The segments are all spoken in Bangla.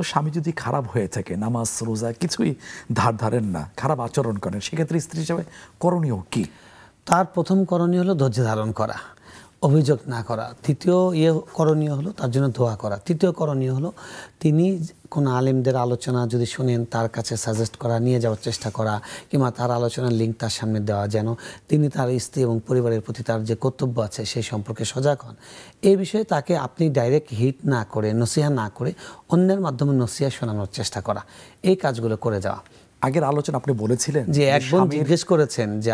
স্বামী যদি খারাপ হয়ে থাকে, নামাজ রোজা কিছুই ধারেন না, খারাপ আচরণ করেন, সেক্ষেত্রে স্ত্রী হিসেবে করণীয় কি? তার প্রথম করণীয় হলো ধৈর্য ধারণ করা, অভিযোগ না করা। তৃতীয় করণীয় হলো তার জন্য দোয়া করা। তৃতীয় করণীয় হলো তিনি কোনো আলেমদের আলোচনা যদি শুনেন তার কাছে সাজেস্ট করা, নিয়ে যাওয়ার চেষ্টা করা, কিংবা তার আলোচনার লিঙ্ক তার সামনে দেওয়া, যেন তিনি তার স্ত্রী এবং পরিবারের প্রতি তার যে কর্তব্য আছে সেই সম্পর্কে সজাগ হন। এই বিষয়ে তাকে আপনি ডাইরেক্ট হিট না করে, নসিহা না করে, অন্যের মাধ্যমে নসিহা শোনানোর চেষ্টা করা, এই কাজগুলো করে যাওয়া। আগের আলোচনা আপনি বলেছিলেন যে এক বোন জিজ্ঞেস করেছেন যে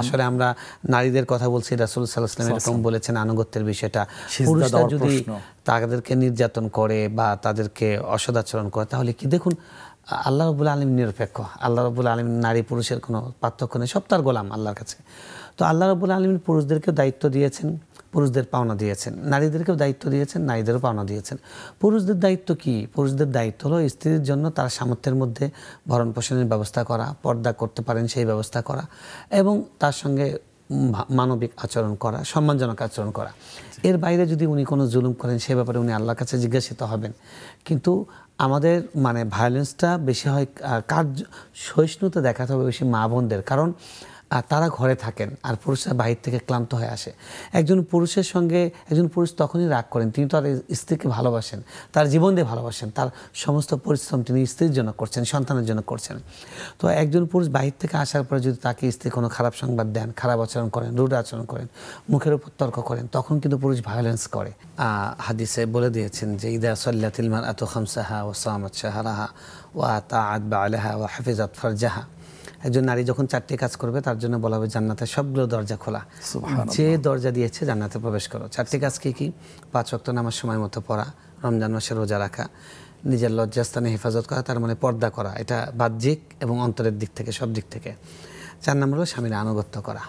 আসলে আমরা নারীদের কথা বলছি, রাসূল সাল্লাল্লাহু আলাইহি ওয়াসাল্লাম এরকম বলেছেন আনুগত্যের বিষয়টা, পুরুষরা যদি তাদেরকে নির্যাতন করে বা তাদেরকে অসদাচরণ করে তাহলে কি? দেখুন, আল্লাহ রাব্বুল আলামিন নিরপেক্ষ। আল্লাহ রাব্বুল আলামিন নারী পুরুষের কোনো পার্থক্য নেই, সব তার গোলাম আল্লাহর কাছে। তো আল্লাহ রাব্বুল আলামিন পুরুষদেরকেও দায়িত্ব দিয়েছেন, পুরুষদের পাওনা দিয়েছেন, নারীদেরকেও দায়িত্ব দিয়েছেন, নারীদেরও পাওনা দিয়েছেন। পুরুষদের দায়িত্ব কি? পুরুষদের দায়িত্ব হলো স্ত্রীর জন্য তার সামর্থ্যের মধ্যে ভরণ পোষণের ব্যবস্থা করা, পর্দা করতে পারেন সেই ব্যবস্থা করা, এবং তার সঙ্গে মানবিক আচরণ করা, সম্মানজনক আচরণ করা। এর বাইরে যদি উনি কোনো জুলুম করেন সে ব্যাপারে উনি আল্লাহর কাছে জিজ্ঞাসিত হবেন। কিন্তু আমাদের ভায়োলেন্সটা বেশি হয় কার? সহিষ্ণুতা দেখাতে হবে বেশি মা বোনদের, কারণ তারা ঘরে থাকেন আর পুরুষরা বাহির থেকে ক্লান্ত হয়ে আসে। একজন পুরুষের সঙ্গে একজন পুরুষ তখনই রাগ করেন, তিনি তো আর স্ত্রীকে ভালোবাসেন, তার জীবন দিয়ে ভালোবাসেন, তার সমস্ত পরিশ্রম তিনি স্ত্রীর জন্য করছেন, সন্তানের জন্য করছেন। তো একজন পুরুষ বাহির থেকে আসার পরে যদি তাকে স্ত্রী কোনো খারাপ সংবাদ দেন, খারাপ আচরণ করেন, রুড আচরণ করেন, মুখের উপর তর্ক করেন, তখন কিন্তু পুরুষ ভায়োলেন্স করে। হাদিসে বলে দিয়েছেন যে ইদা সাল্লাতিল মারআতু খামসাহা ওয়া সামাত শাহরাহা ওয়া আতাআত বা'লাহা ওয়া হাফিজাত ফারজাহা। একজন নারী যখন 4টি কাজ করবে তার জন্য বলা হবে জান্নাতের সবগুলো দরজা খোলা, যে দরজা দিয়েছে জান্নাতে প্রবেশ করো। 4টি কাজ কি কি? 5 ওয়াক্ত নামাজ সময় মতো পড়া, রমজান মাসে রোজা রাখা, নিজের লজ্জাস্থানে হেফাজত করা, তার মানে পর্দা করা, এটা বাহ্যিক এবং অন্তরের দিক থেকে, সব দিক থেকে। 4 নম্বর হলো স্বামীর আনুগত্য করা।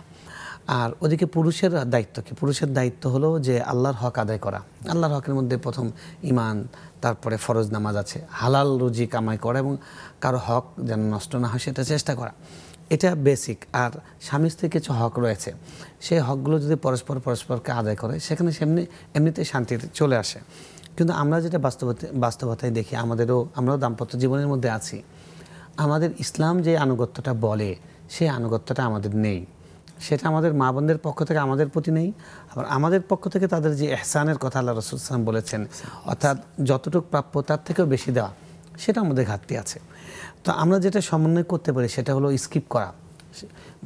আর ওদিকে পুরুষের দায়িত্ব কি? পুরুষের দায়িত্ব হলো যে আল্লাহর হক আদায় করা। আল্লাহর হকের মধ্যে প্রথম ঈমান, তারপরে ফরজ নামাজ আছে, হালাল রুজি কামাই করা এবং কারো হক যেন নষ্ট না হয় সেটা চেষ্টা করা, এটা বেসিক। আর স্বামী স্ত্রীর কিছু হক রয়েছে, সেই হকগুলো যদি পরস্পরকে আদায় করে সেখানে এমনিতেই শান্তিতে চলে আসে। কিন্তু আমরা যেটা বাস্তবতায় দেখি, আমরাও দাম্পত্য জীবনের মধ্যে আছি, আমাদের ইসলাম যে আনুগত্যটা বলে সেই আনুগত্যটা আমাদের নেই। সেটা আমাদের মা বোনদের পক্ষ থেকে আমাদের প্রতি নেই, আবার আমাদের পক্ষ থেকে তাদের যে ইহসানের কথা আল্লাহ রাসূল সাল্লাল্লাহু আলাইহি ওয়াসাল্লাম বলেছেন, অর্থাৎ যতটুকু প্রাপ্য তার থেকেও বেশি দেওয়া, সেটা আমাদের ঘাটতি আছে। তো আমরা যেটা সমন্বয় করতে পারি সেটা হলো স্কিপ করা।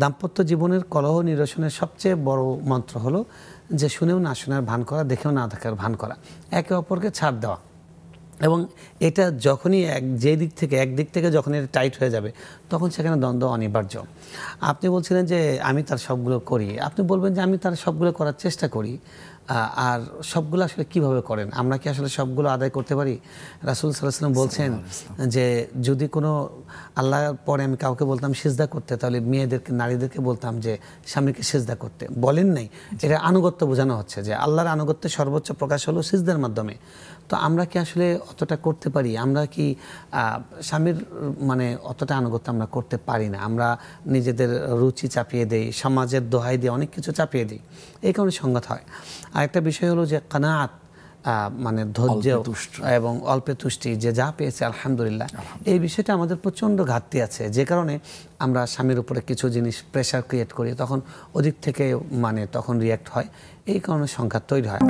দাম্পত্য জীবনের কলহ নিরসনের সবচেয়ে বড় মন্ত্র হলো যে শুনেও না শোনার ভান করা, দেখেও না দেখার ভান করা, একে অপরকে ছাড় দেওয়া। এবং এটা যখনই একদিক থেকে যখন এটা টাইট হয়ে যাবে তখন সেখানে দ্বন্দ্ব অনিবার্য। আপনি বলছিলেন যে আমি তার সবগুলো করি, আপনি বলবেন যে আমি তার সবগুলো করার চেষ্টা করি, আর সবগুলো আসলে কিভাবে করেন? আমরা কি আসলে সবগুলো আদায় করতে পারি? রাসূল সাল্লাল্লাহু আলাইহি ওয়াসাল্লাম বলছেন যে যদি কোনো আল্লাহর পরে আমি কাউকে বলতাম সিজদা করতে, তাহলে নারীদেরকে বলতাম যে স্বামীকে সিজদা করতে। বলেন নাই, এটা আনুগত্য বোঝানো হচ্ছে যে আল্লাহর আনুগত্যের সর্বোচ্চ প্রকাশ হলো সিজদার মাধ্যমে। তো আমরা কি আসলে অতটা করতে পারি? আমরা কি স্বামীর অতটা আনুগত্য আমরা করতে পারি না। আমরা নিজেদের রুচি চাপিয়ে দেই, সমাজের দোহাই দিয়ে অনেক কিছু চাপিয়ে দিই, এই কারণে সংঘাত হয়। আরেকটা বিষয় হলো যে কানাআত, ধৈর্য এবং অল্পে তুষ্টি, যে যা পেয়েছে আলহামদুলিল্লাহ, এই বিষয়টা আমাদের প্রচণ্ড ঘাটতি আছে, যে কারণে আমরা স্বামীর উপরে কিছু জিনিস প্রেশার ক্রিয়েট করি, তখন ওদিক থেকে তখন রিয়্যাক্ট হয়, এই কারণে সংঘাত তৈরি হয়।